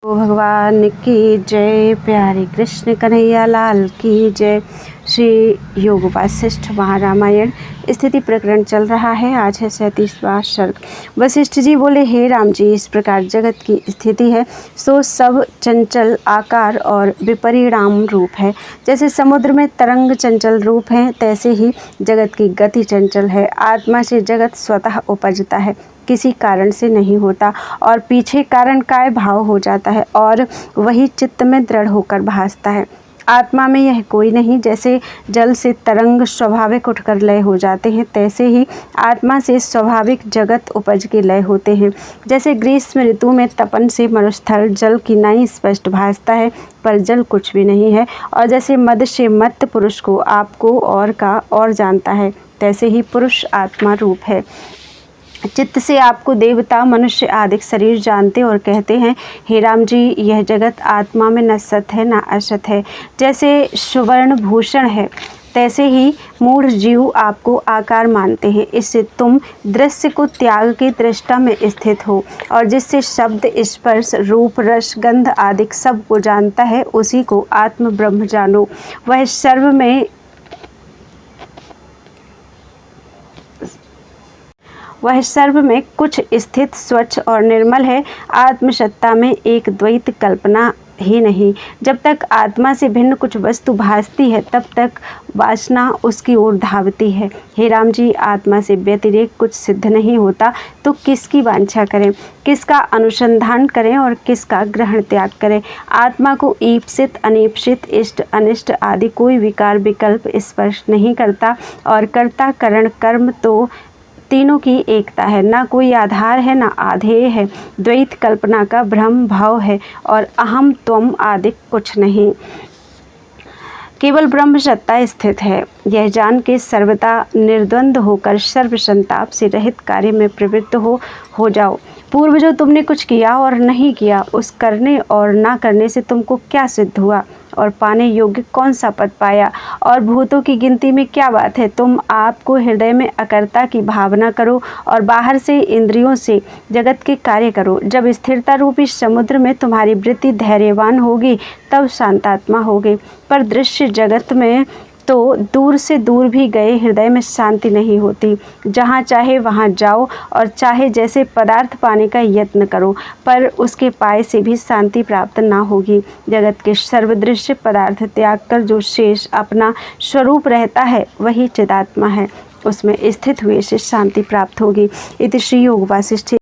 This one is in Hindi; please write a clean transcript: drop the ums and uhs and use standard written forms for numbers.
ओ भगवान की जय, प्यारे कृष्ण कन्हैया लाल की जय। श्री योग वासिष्ठ महारामायण स्थिति प्रकरण चल रहा है। आज है 37वां सर्ग। वशिष्ठ जी बोले, हे राम जी, इस प्रकार जगत की स्थिति है सो सब चंचल आकार और विपरिणाम रूप है। जैसे समुद्र में तरंग चंचल रूप हैं, तैसे ही जगत की गति चंचल है। आत्मा से जगत स्वतः उपजता है, किसी कारण से नहीं होता, और पीछे कारण काय भाव हो जाता है, और वही चित्त में दृढ़ होकर भासता है। आत्मा में यह कोई नहीं। जैसे जल से तरंग स्वाभाविक उठकर लय हो जाते हैं, तैसे ही आत्मा से स्वाभाविक जगत उपज के लय होते हैं। जैसे ग्रीष्म ऋतु में तपन से मरुस्थल जल की नाई स्पष्ट भासता है, पर जल कुछ भी नहीं है। और जैसे मद से मत्त पुरुष को आपको और का और जानता है, तैसे ही पुरुष आत्मा रूप है। चित्त से आपको देवता मनुष्य आदि शरीर जानते और कहते हैं, हे राम जी, यह जगत आत्मा में न सत है न असत है। जैसे सुवर्ण भूषण है, तैसे ही मूढ़ जीव आपको आकार मानते हैं। इससे तुम दृश्य को त्याग के दृष्टा में स्थित हो, और जिससे शब्द स्पर्श रूप रस गंध आदि सब को जानता है, उसी को आत्म ब्रह्म जानो। वह सर्व में कुछ स्थित स्वच्छ और निर्मल है। आत्मसत्ता में एक द्वैत कल्पना ही नहीं। जब तक आत्मा से भिन्न कुछ वस्तु भासती है, तब तक वासना उसकी ओर धावती है। हे राम जी, आत्मा से व्यतिरेक कुछ सिद्ध नहीं होता, तो किसकी वांछा करें, किसका अनुसंधान करें और किसका ग्रहण त्याग करें। आत्मा को ईप्सित अनीप्सित इष्ट अनिष्ट आदि कोई विकार विकल्प स्पर्श नहीं करता, और कर्ता करण कर्म तो तीनों की एकता है। ना कोई आधार है, ना आधेय है। द्वैत कल्पना का भ्रम भाव है, और अहम त्वम आदि कुछ नहीं। केवल ब्रह्म सत्ता स्थित है। यह जान के सर्वदा निर्द्वंद होकर सर्व संताप से रहित कार्य में प्रवृत्त हो जाओ। पूर्व जो तुमने कुछ किया और नहीं किया, उस करने और ना करने से तुमको क्या सिद्ध हुआ, और पाने योग्य कौन सा पद पाया, और भूतों की गिनती में क्या बात है। तुम आपको हृदय में अकर्ता की भावना करो, और बाहर से इंद्रियों से जगत के कार्य करो। जब स्थिरता रूपी समुद्र में तुम्हारी वृत्ति धैर्यवान होगी, तब शांतात्मा होगे। पर दृश्य जगत में तो दूर से दूर भी गए हृदय में शांति नहीं होती। जहाँ चाहे वहाँ जाओ, और चाहे जैसे पदार्थ पाने का यत्न करो, पर उसके पाए से भी शांति प्राप्त ना होगी। जगत के सर्वदृश्य पदार्थ त्याग कर जो शेष अपना स्वरूप रहता है, वही चिदात्मा है। उसमें स्थित हुए से शांति प्राप्त होगी। इति श्री योग वासिष्ठ।